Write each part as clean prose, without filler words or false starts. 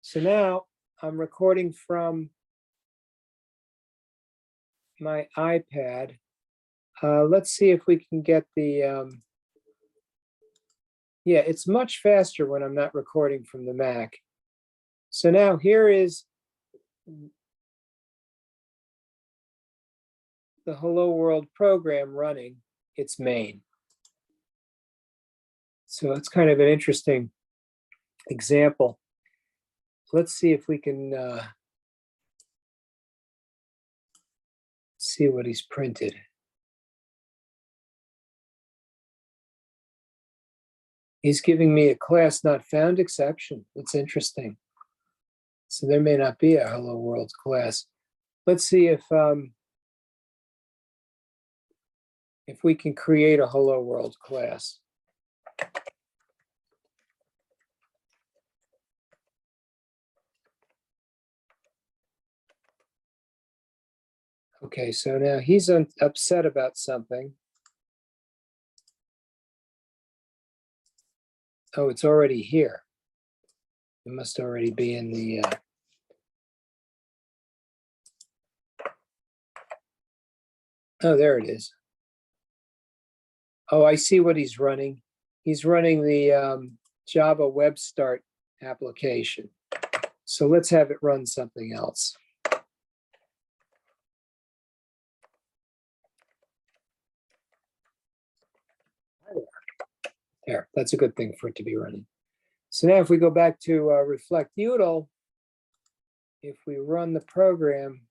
So now I'm recording from my iPad. Let's see if we can get the, yeah, it's much faster when I'm not recording from the Mac. So now here is the Hello World program running its main. So it's kind of an interesting example. Let's see if we can see what he's printed. He's giving me a class not found exception. It's interesting. So there may not be a Hello World class. Let's see if we can create a Hello World class. Okay, so now he's upset about something. Oh, it's already here. It must already be in the. Oh, there it is. Oh, I see what he's running. He's running the Java Web Start application. So let's have it run something else. There, that's a good thing for it to be running. So now if we go back to Reflect Util, if we run the program,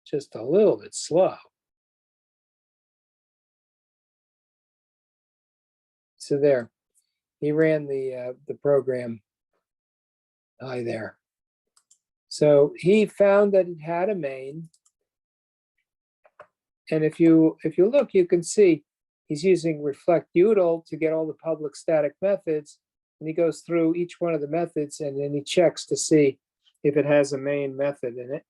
just a little bit slow. So there, he ran the program. Hi there. So he found that it had a main. And if you look, you can see he's using Reflect Util to get all the public static methods. And he goes through each one of the methods and then he checks to see if it has a main method in it.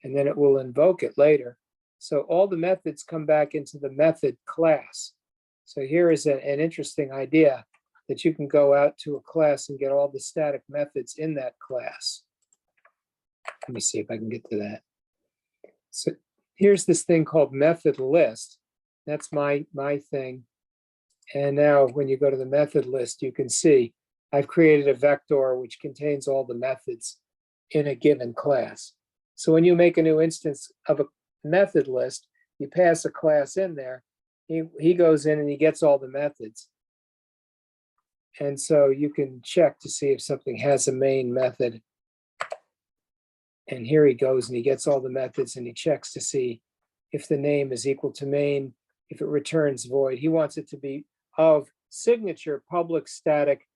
And then it will invoke it later. So all the methods come back into the method class. So here is an interesting idea that you can go out to a class and get all the static methods in that class. Let me see if I can get to that. So here's this thing called method list. That's my thing. And now when you go to the method list, you can see I've created a vector which contains all the methods in a given class. So when you make a new instance of a method list, you pass a class in there, he goes in and he gets all the methods. And so you can check to see if something has a main method. And here he goes and he gets all the methods and he checks to see if the name is equal to main, if it returns void. He wants it to be of signature public static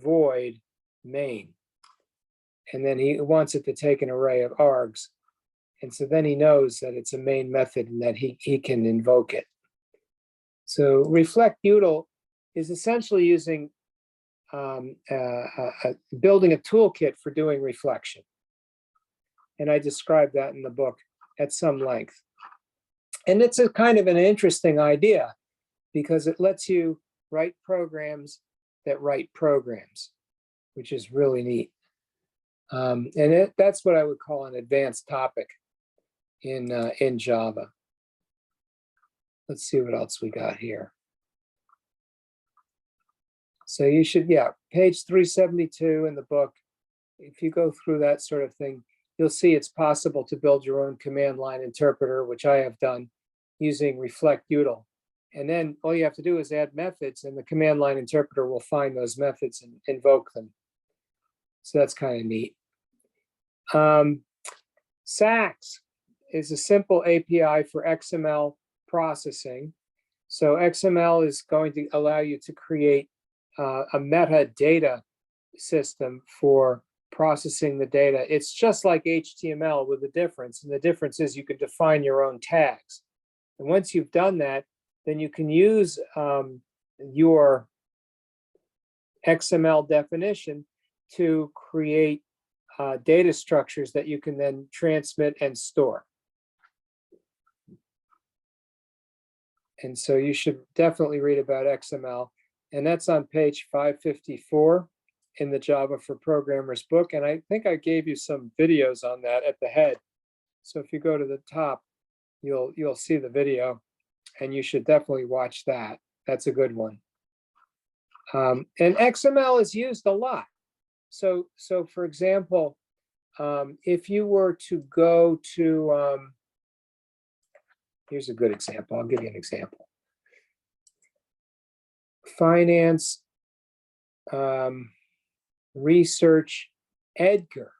void main. And then he wants it to take an array of args. And so then he knows that it's a main method and that he can invoke it. So Reflect Util is essentially using building a toolkit for doing reflection. And I describe that in the book at some length. And it's a kind of an interesting idea because it lets you write programs that write programs, which is really neat. And that's what I would call an advanced topic in Java. Let's see what else we got here. So you should, yeah, page 372 in the book. If you go through that sort of thing, you'll see it's possible to build your own command line interpreter, which I have done using Reflect Util. And then all you have to do is add methods and the command line interpreter will find those methods and invoke them. So that's kind of neat. SAX is a simple API for XML processing. So XML is going to allow you to create a metadata system for processing the data. It's just like HTML with a difference. And the difference is you can define your own tags. And once you've done that, then you can use your XML definition to create data structures that you can then transmit and store. And so you should definitely read about XML. And that's on page 554 in the Java for Programmers book. And I think I gave you some videos on that at the head. So if you go to the top, you'll see the video, and you should definitely watch that. That's a good one. And XML is used a lot. So for example, if you were to go to, here's a good example. I'll give you an example. Finance, research, Edgar,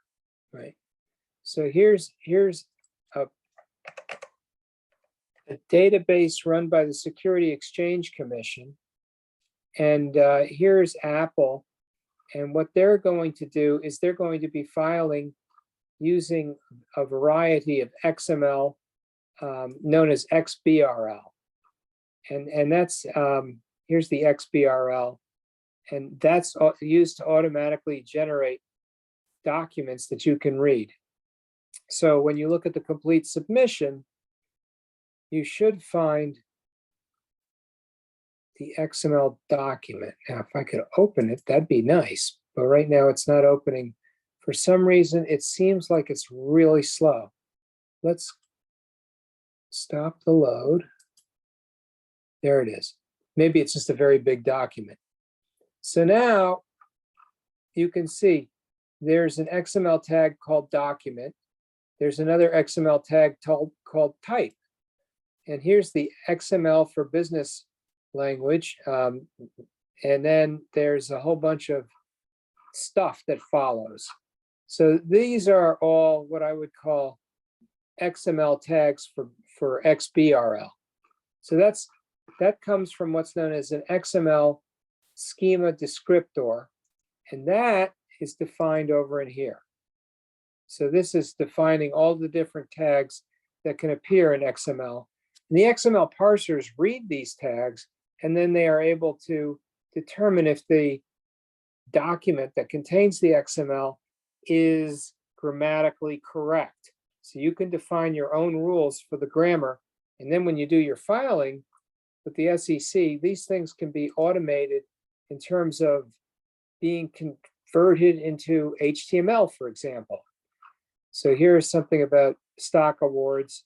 right? So here's a database run by the Security Exchange Commission. And here's Apple. And what they're going to do is they're going to be filing using a variety of XML known as XBRL. And that's, here's the XBRL. And that's used to automatically generate documents that you can read. So when you look at the complete submission, you should find the XML document. Now, if I could open it, that'd be nice. But right now it's not opening. For some reason, it seems like it's really slow. Let's stop the load. There it is. Maybe it's just a very big document. So now you can see there's an XML tag called document. There's another XML tag called type. And here's the XML for business language. And then there's a whole bunch of stuff that follows. So these are all what I would call XML tags for XBRL. So that comes from what's known as an XML schema descriptor, and that is defined over in here. So this is defining all the different tags that can appear in XML. And the XML parsers read these tags, and then they are able to determine if the document that contains the XML is grammatically correct. So you can define your own rules for the grammar. And then when you do your filing with the SEC, these things can be automated in terms of being converted into HTML, for example. So here's something about stock awards.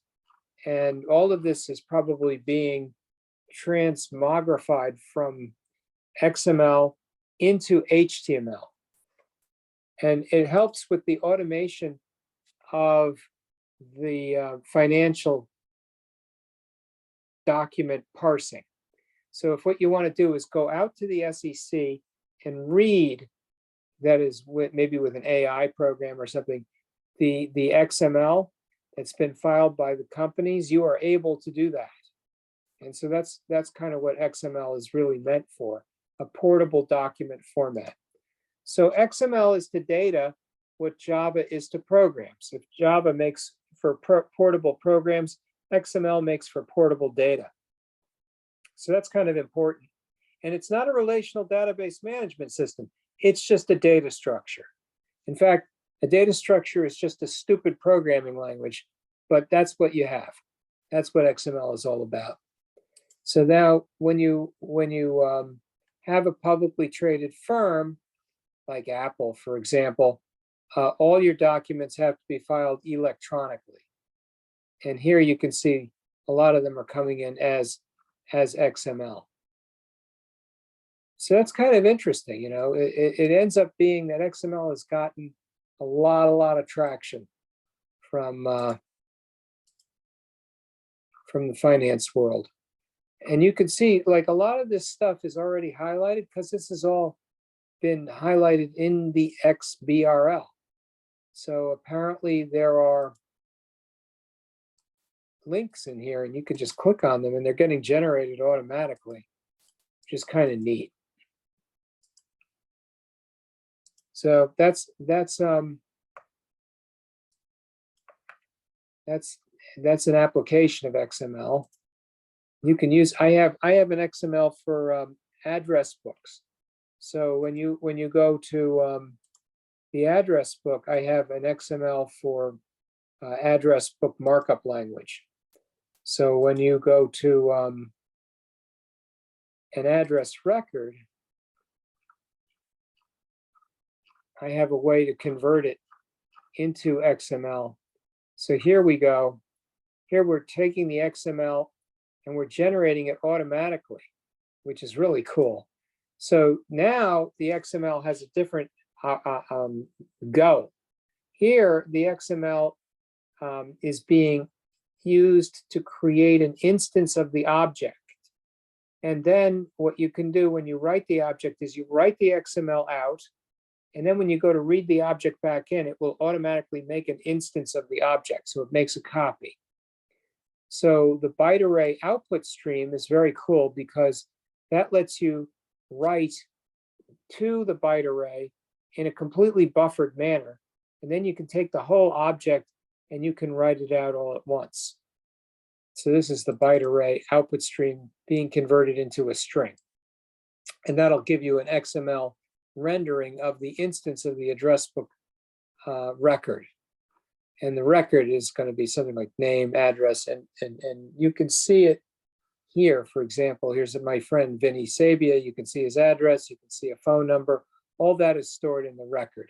And all of this is probably being transmogrified from XML into HTML. And it helps with the automation of the financial document parsing. So if what you want to do is go out to the SEC and read, that is maybe with an AI program or something, the XML that's been filed by the companies, you are able to do that. And so that's kind of what XML is really meant for, a portable document format. So XML is to data what Java is to programs. If Java makes for portable programs, XML makes for portable data. So that's kind of important. And it's not a relational database management system. It's just a data structure. In fact, a data structure is just a stupid programming language, but that's what you have. That's what XML is all about. So now when you have a publicly traded firm, like Apple, for example, all your documents have to be filed electronically. And here you can see a lot of them are coming in as XML. So that's kind of interesting, you know. It ends up being that XML has gotten a lot of traction from the finance world. And you can see, like, a lot of this stuff is already highlighted because this has all been highlighted in the XBRL. So apparently there are links in here, and you can just click on them, and they're getting generated automatically, which is kind of neat. So that's an application of XML. You can use. I have an XML for address books. So when you go to the address book, I have an XML for address book markup language. So when you go to an address record, I have a way to convert it into XML. So here we go. Here we're taking the XML and we're generating it automatically, which is really cool. So now the XML has a different go. Here, the XML is being used to create an instance of the object. And then what you can do when you write the object is you write the XML out, and then when you go to read the object back in, it will automatically make an instance of the object. So it makes a copy. So the byte array output stream is very cool because that lets you write to the byte array in a completely buffered manner. And then you can take the whole object and you can write it out all at once. So this is the byte array output stream being converted into a string. And that'll give you an XML rendering of the instance of the address book record. And the record is going to be something like name, address, and you can see it here. For example, here's my friend Vinny Sabia. You can see his address, you can see a phone number. All that is stored in the record.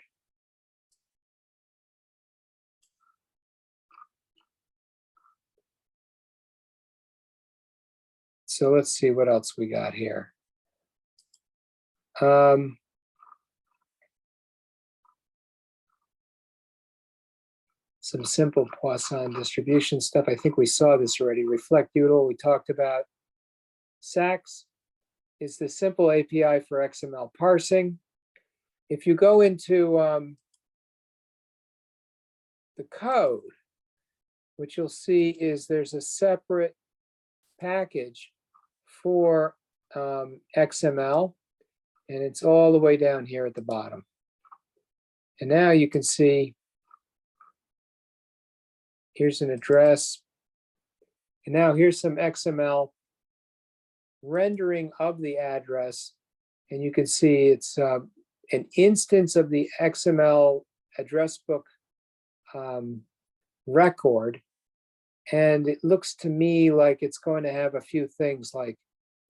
So let's see what else we got here. Some simple Poisson distribution stuff. I think we saw this already. Reflect UDL, we talked about. SACS is the simple API for XML parsing. If you go into the code, what you'll see is there's a separate package for XML, and it's all the way down here at the bottom. And now you can see here's an address. And now here's some XML rendering of the address. And you can see it's an instance of the XML address book record. And it looks to me like it's going to have a few things like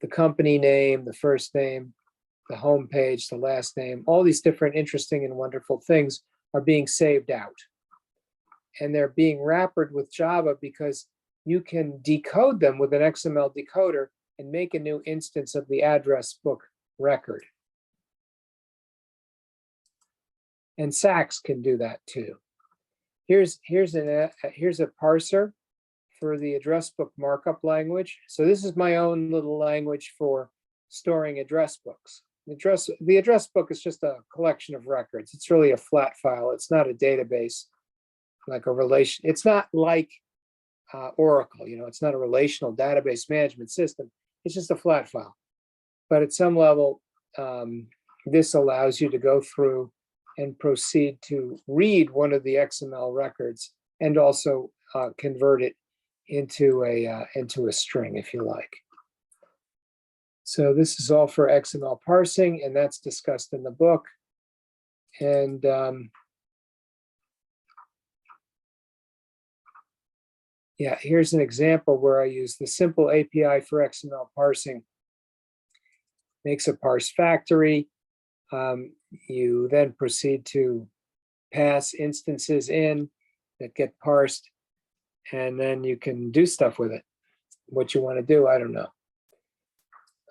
the company name, the first name, the home page, the last name. All these different interesting and wonderful things are being saved out. And they're being wrappered with Java because you can decode them with an XML decoder and make a new instance of the address book record. And SACS can do that too. Here's a parser for the address book markup language. So this is my own little language for storing address books. The address book is just a collection of records. It's really a flat file. It's not a database like a relation. It's not like Oracle, it's not a relational database management system. It's just a flat file. But at some level, this allows you to go through and proceed to read one of the XML records and also convert it into a string, if you like. So this is all for XML parsing, and that's discussed in the book. And yeah, here's an example where I use the simple API for XML parsing. Makes a parse factory. You then proceed to pass instances in that get parsed, and then you can do stuff with it. What you want to do, I don't know.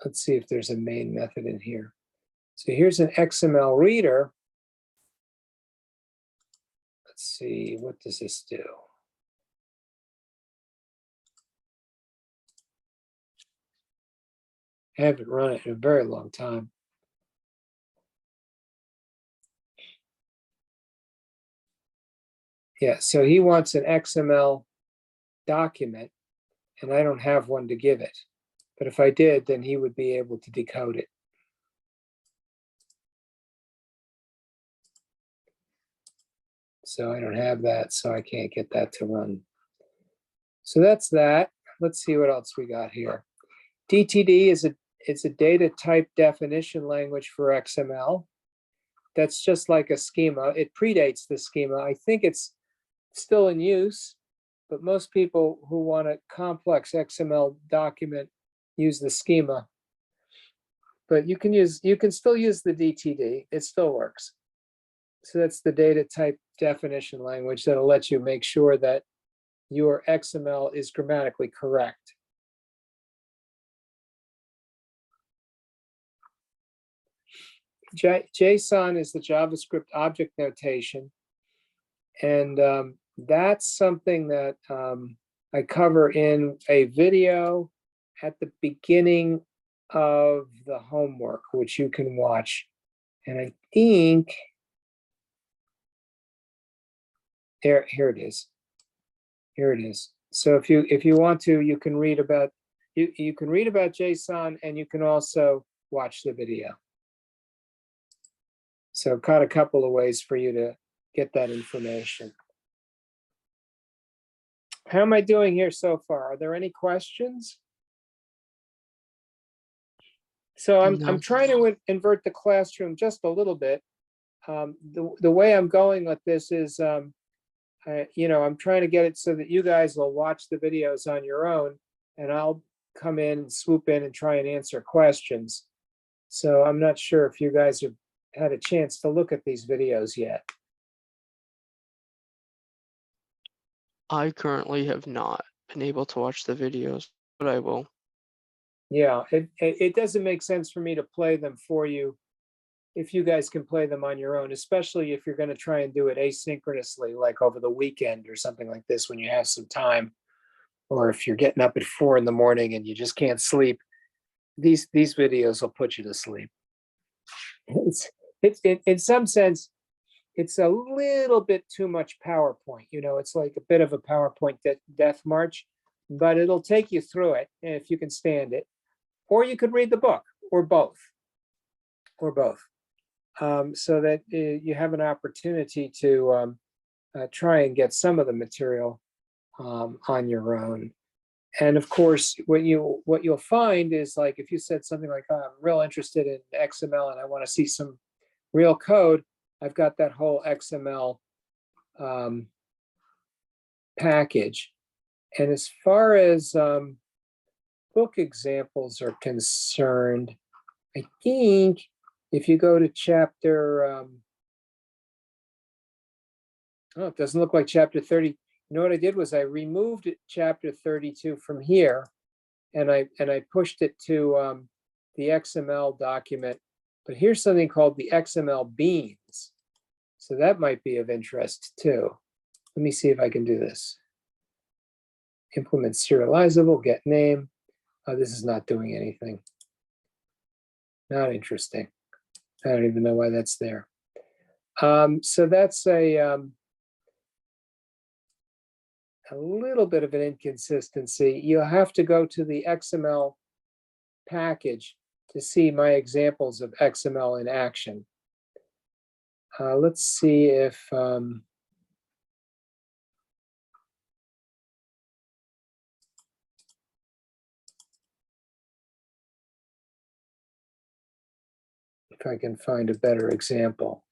Let's see if there's a main method in here. So here's an XML reader. Let's see, what does this do? I haven't run it in a very long time. Yeah, so he wants an XML document, and I don't have one to give it. But if I did, then he would be able to decode it. So I don't have that, so I can't get that to run. So that's that. Let's see what else we got here. DTD is a data type definition language for XML. That's just like a schema. It predates the schema. I think it's still in use, but most people who want a complex XML document use the schema. but you can still use the DTD. It still works. So that's the data type definition language that'll let you make sure that your XML is grammatically correct. JSON is the JavaScript object notation. And that's something that I cover in a video at the beginning of the homework, which you can watch. And I think, here it is. Here it is. So if you want to, you can read about you can read about JSON, and you can also watch the video. So got a couple of ways for you to get that information. How am I doing here so far? Are there any questions? So I'm trying to invert the classroom just a little bit. The way I'm going with this is, I'm trying to get it so that you guys will watch the videos on your own, and I'll come in and swoop in and try and answer questions. So I'm not sure if you guys have had a chance to look at these videos yet. I currently have not been able to watch the videos, but I will. Yeah, it doesn't make sense for me to play them for you if you guys can play them on your own, especially if you're going to try and do it asynchronously, like over the weekend or something like this when you have some time, or if you're getting up at 4 in the morning and you just can't sleep. These videos will put you to sleep. It's in some sense, it's a little bit too much PowerPoint. It's like a bit of a PowerPoint death march, but it'll take you through it if you can stand it. Or you could read the book, or both, so that you have an opportunity to try and get some of the material on your own. And of course, what you'll find is, like, if you said something like, oh, I'm real interested in XML and I want to see some real code, I've got that whole XML package. And as far as book examples are concerned, I think if you go to chapter, it doesn't look like chapter 30. You know what I did was I removed chapter 32 from here, and I pushed it to the XML document. But here's something called the XML beans. So that might be of interest too. Let me see if I can do this. Implement serializable, get name. Oh, this is not doing anything. Not interesting. I don't even know why that's there. So that's a little bit of an inconsistency. You'll have to go to the XML package to see my examples of XML in action. Let's see if I can find a better example.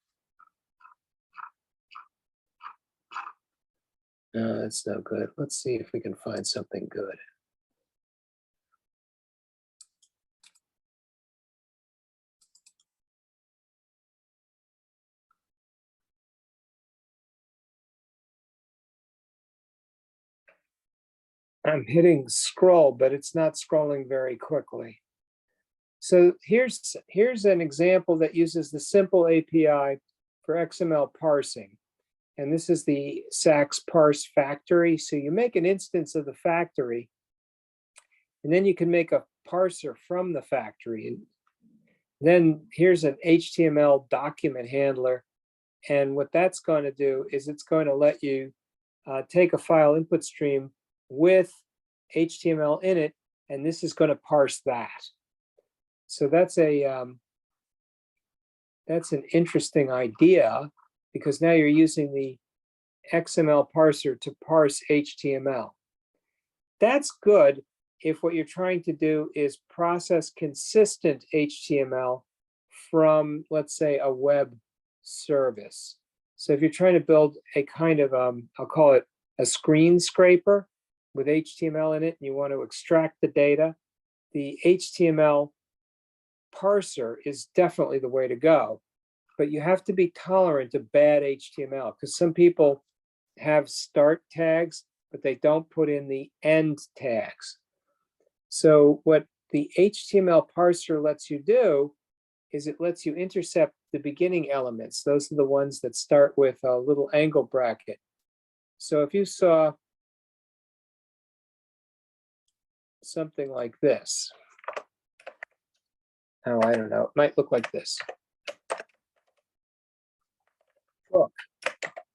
No, that's no good. Let's see if we can find something good. I'm hitting scroll, but it's not scrolling very quickly. So here's an example that uses the simple API for XML parsing. And this is the Sachs parse factory. So you make an instance of the factory, and then you can make a parser from the factory. And then here's an HTML document handler. And what that's going to do is it's going to let you take a file input stream with HTML in it, and this is going to parse that. So that's an interesting idea, because now you're using the XML parser to parse HTML. That's good if what you're trying to do is process consistent HTML from, let's say, a web service. So if you're trying to build a kind of, I'll call it a screen scraper with HTML in it, and you want to extract the data, the HTML parser is definitely the way to go, but you have to be tolerant of bad HTML because some people have start tags, but they don't put in the end tags. So what the HTML parser lets you do is it lets you intercept the beginning elements. Those are the ones that start with a little angle bracket. So if you saw something like this, oh, I don't know, it might look like this. Look,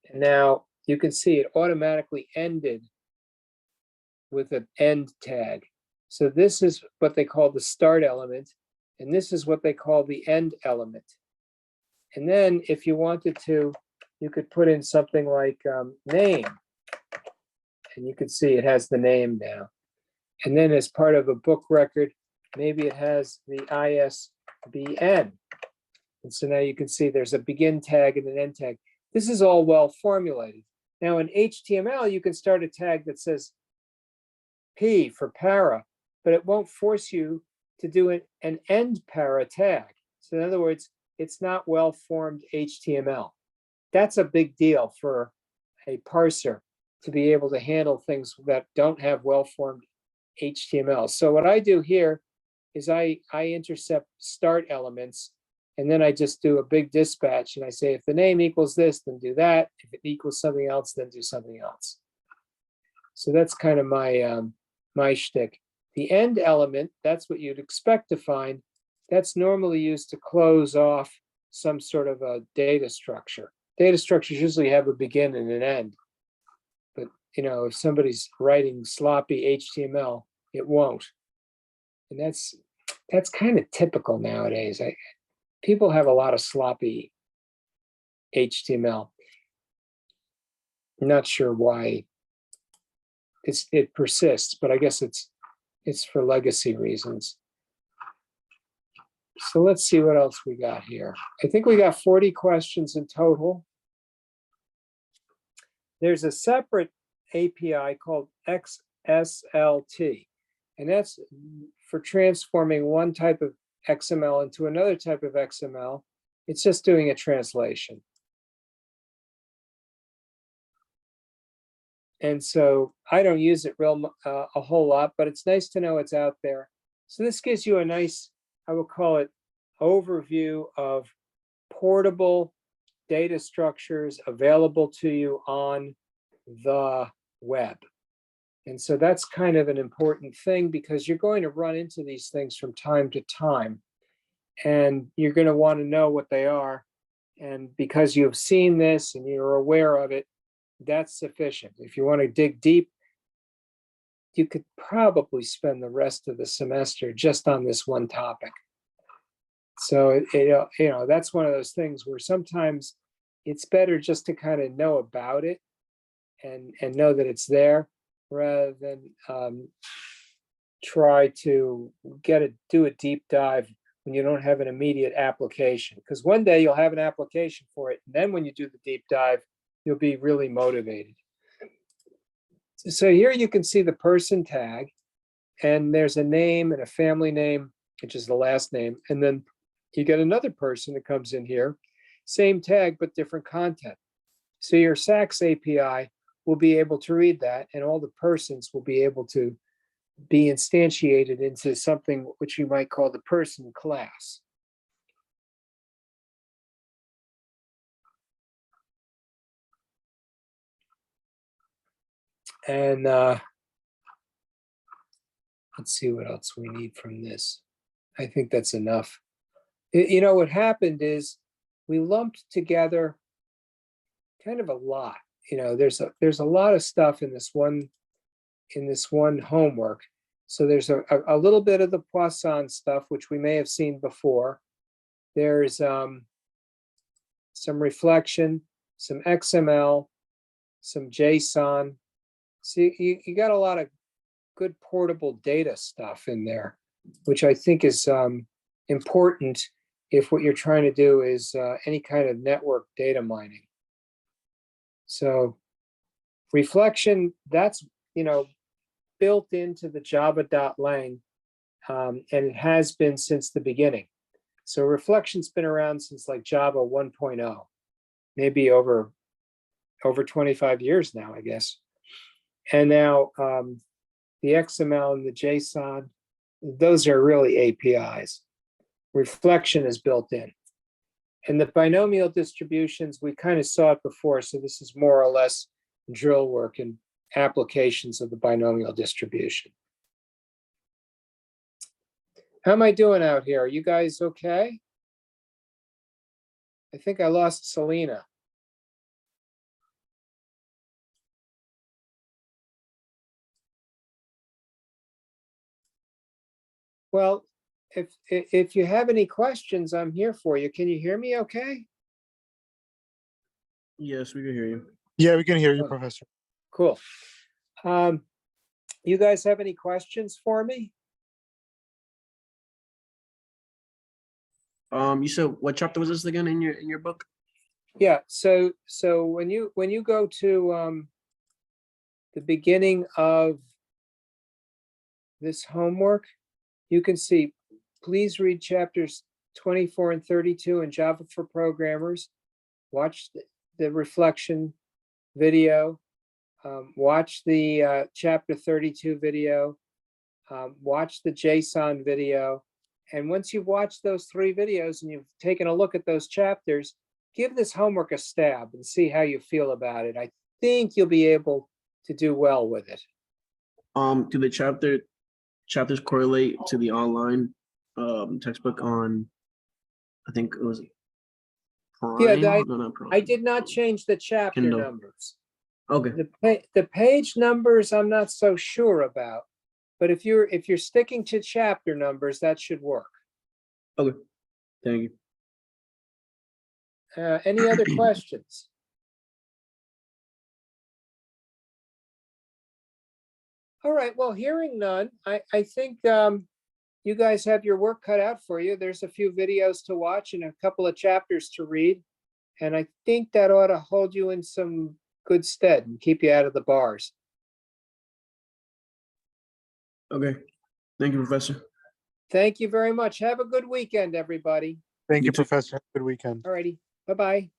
and now you can see it automatically ended with an end tag. So this is what they call the start element, and this is what they call the end element. And then if you wanted to, you could put in something like name, and you can see it has the name now. And then as part of a book record, maybe it has the ISBN. And so now you can see there's a begin tag and an end tag. This is all well formulated. Now in HTML, you can start a tag that says P for para, but it won't force you to do an end para tag. So in other words, it's not well-formed HTML. That's a big deal for a parser to be able to handle things that don't have well-formed HTML. So what I do here is I intercept start elements, and then I just do a big dispatch, and I say, if the name equals this, then do that. If it equals something else, then do something else. So that's kind of my shtick. The end element, that's what you'd expect to find. That's normally used to close off some sort of a data structure. Data structures usually have a begin and an end. But if somebody's writing sloppy HTML, it won't. And that's kind of typical nowadays. People have a lot of sloppy HTML. I'm not sure why it persists, but I guess it's for legacy reasons. So let's see what else we got here. I think we got 40 questions in total. There's a separate API called XSLT, and that's for transforming one type of XML into another type of XML. It's just doing a translation. And so I don't use it a whole lot, but it's nice to know it's out there. So this gives you a nice, I would call it, overview of portable data structures available to you on the web. And so that's kind of an important thing because you're going to run into these things from time to time, and you're going to want to know what they are. And because you've seen this and you're aware of it, that's sufficient. If you want to dig deep, you could probably spend the rest of the semester just on this one topic. So, that's one of those things where sometimes it's better just to kind of know about it and know that it's there rather than try to do a deep dive when you don't have an immediate application. Because one day you'll have an application for it. And then when you do the deep dive, you'll be really motivated. So here you can see the person tag, and there's a name and a family name, which is the last name. And then you get another person that comes in here, same tag, but different content. So your SACS API will be able to read that, and all the persons will be able to be instantiated into something which you might call the person class. And let's see what else we need from this. I think that's enough. What happened is we lumped together kind of a lot. There's a lot of stuff in this one homework. So there's a little bit of the Poisson stuff, which we may have seen before. There's some reflection, some XML, some JSON. So you got a lot of good portable data stuff in there, which I think is important if what you're trying to do is any kind of network data mining. So reflection, that's built into the java.lang, and it has been since the beginning. So reflection's been around since like Java 1.0, maybe over 25 years now, I guess. And now the XML and the JSON, those are really APIs. Reflection is built in. And the binomial distributions, we kind of saw it before, so this is more or less drill work and applications of the binomial distribution. How am I doing out here? Are you guys okay? I think I lost Selena. Well, if you have any questions, I'm here for you. Can you hear me okay? Yes, we can hear you. Yeah, we can hear you, Oh. Professor. Cool. You guys have any questions for me? You said what chapter was this again in your book? Yeah, so when you go to the beginning of this homework, you can see, please read chapters 24 and 32 in Java for Programmers. Watch the reflection video. Watch the chapter 32 video. Watch the JSON video. And once you've watched those 3 videos and you've taken a look at those chapters, give this homework a stab and see how you feel about it. I think you'll be able to do well with it. Do the chapters correlate to the online textbook on, I think it was Prime? Yeah, No, not Prime. I did not change the chapter Kindle. numbers. Okay. The page numbers, I'm not so sure about, but if you're sticking to chapter numbers, that should work. Okay. Thank you. Any other questions? All right, well, hearing none, I think you guys have your work cut out for you. There's a few videos to watch and a couple of chapters to read. And I think that ought to hold you in some good stead and keep you out of the bars. Okay. Thank you, Professor. Thank you very much. Have a good weekend, everybody. Thank You you, too. Professor. Have a good weekend. All righty, bye-bye.